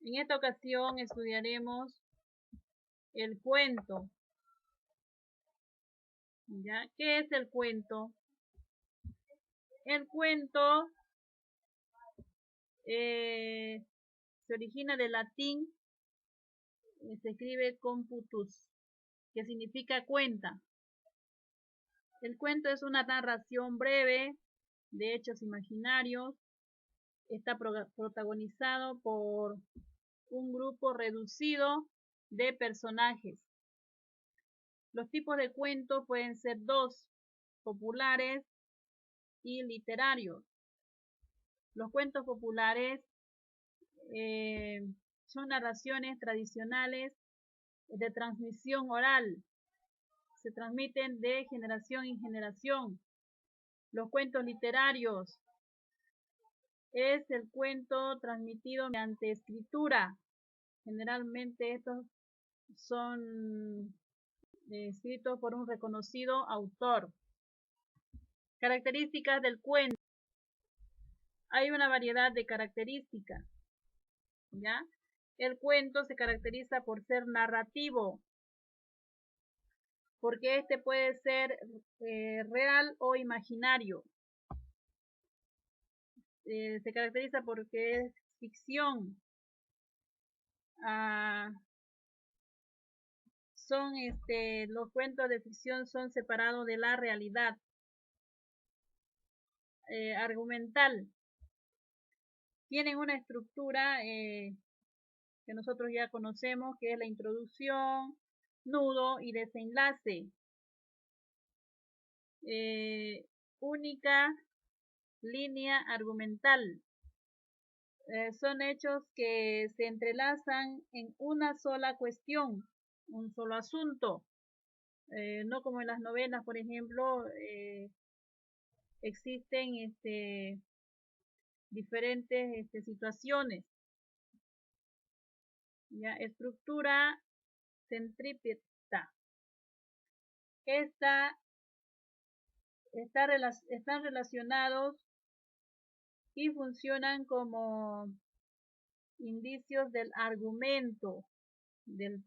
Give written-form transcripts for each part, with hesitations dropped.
En esta ocasión estudiaremos el cuento. ¿Ya? ¿Qué es el cuento? El cuento se origina del latín, se escribe computus, que significa cuenta. El cuento es una narración breve de hechos imaginarios. Está protagonizado por un grupo reducido de personajes. Los tipos de cuentos pueden ser dos: populares y literarios. Los cuentos populares son narraciones tradicionales de transmisión oral. Se transmiten de generación en generación. Los cuentos literarios es el cuento transmitido mediante escritura. Generalmente estos son escritos por un reconocido autor. Características del cuento. Hay una variedad de características, ¿ya? El cuento se caracteriza por ser narrativo, porque este puede ser real o imaginario. Se caracteriza porque es ficción. Los cuentos de ficción son separados de la realidad. Argumental. Tienen una estructura que nosotros ya conocemos, que es la introducción, nudo y desenlace. Única línea argumental. Son hechos que se entrelazan en una sola cuestión, un solo asunto. No como en las novelas, por ejemplo, existen diferentes situaciones. ¿Ya? Estructura centrípeta. Están relacionados y funcionan como indicios del argumento, del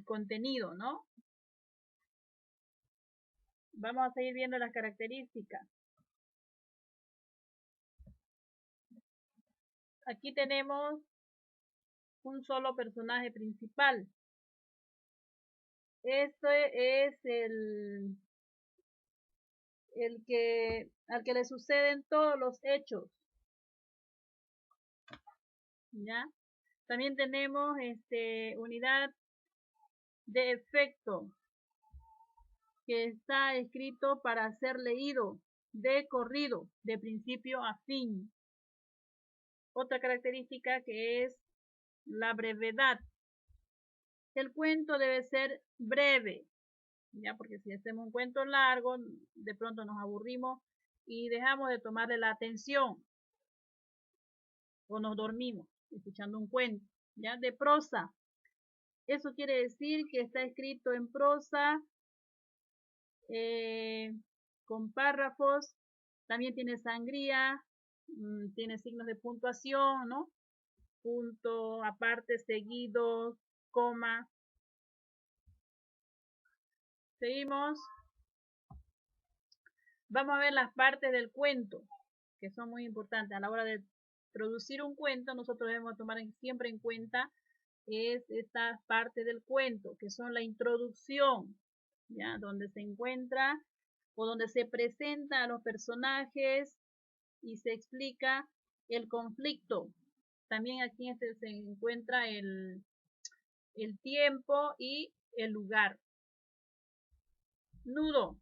contenido, ¿no? Vamos a seguir viendo las características. Aquí tenemos un solo personaje principal. Este es al que le suceden todos los hechos. ¿Ya? También tenemos unidad de efecto, que está escrito para ser leído de corrido, de principio a fin. Otra característica que es la brevedad. El cuento debe ser breve, ¿ya? Porque si hacemos un cuento largo, de pronto nos aburrimos y dejamos de tomarle la atención o nos dormimos escuchando un cuento. ¿Ya? De prosa. Eso quiere decir que está escrito en prosa, con párrafos. También tiene sangría, tiene signos de puntuación, ¿no? Punto, aparte, seguido, coma. Seguimos. Vamos a ver las partes del cuento, que son muy importantes. A la hora de producir un cuento, nosotros debemos tomar siempre en cuenta esta parte del cuento, que son la introducción, ¿ya? Donde se encuentra o donde se presenta a los personajes y se explica el conflicto. También aquí se encuentra el tiempo y el lugar. Nudo.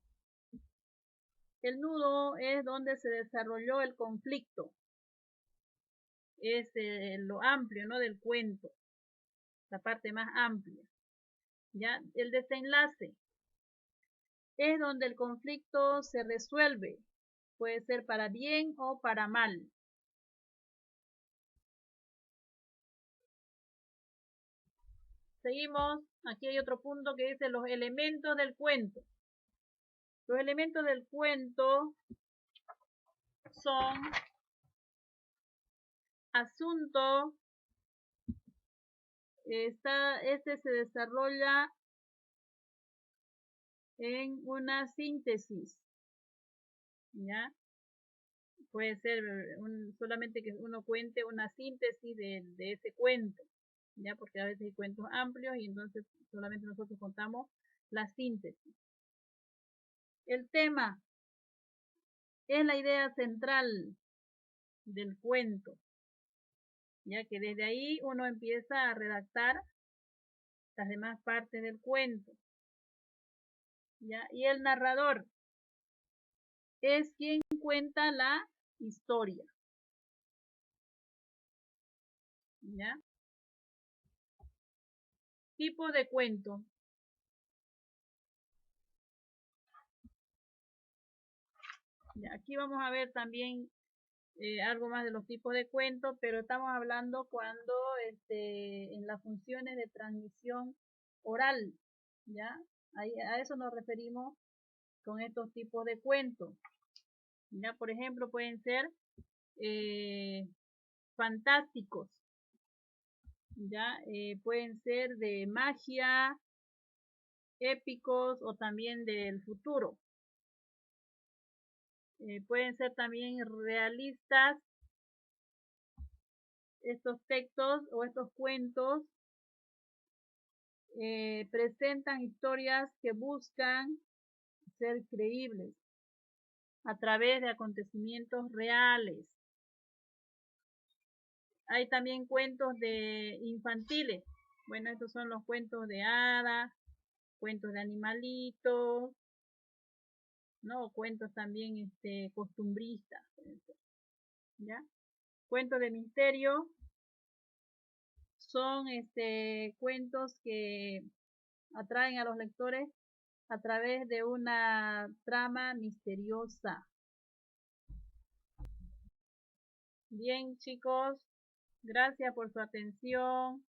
El nudo es donde se desarrolló el conflicto. Es lo amplio, ¿no? Del cuento. La parte más amplia. ¿Ya? El desenlace es donde el conflicto se resuelve. Puede ser para bien o para mal. Seguimos. Aquí hay otro punto que dice los elementos del cuento. Los elementos del cuento son asunto, este se desarrolla en una síntesis, ¿ya? Puede ser solamente que uno cuente una síntesis de ese cuento, ¿ya? Porque a veces hay cuentos amplios y entonces solamente nosotros contamos la síntesis. El tema es la idea central del cuento, ya que desde ahí uno empieza a redactar las demás partes del cuento, ¿ya? Y el narrador es quien cuenta la historia, ¿ya? Tipo de cuento. Ya, aquí vamos a ver también algo más de los tipos de cuentos, pero estamos hablando cuando en las funciones de transmisión oral, ¿ya? A eso nos referimos con estos tipos de cuentos. Ya, por ejemplo, pueden ser fantásticos, ya pueden ser de magia, épicos o también del futuro. Pueden ser también realistas estos textos o estos cuentos. Presentan historias que buscan ser creíbles a través de acontecimientos reales. Hay también cuentos de infantiles. Bueno, estos son los cuentos de hadas, cuentos de animalitos, ¿no? Cuentos también costumbristas, ¿ya? Cuentos de misterio son cuentos que atraen a los lectores a través de una trama misteriosa. Bien, chicos, gracias por su atención.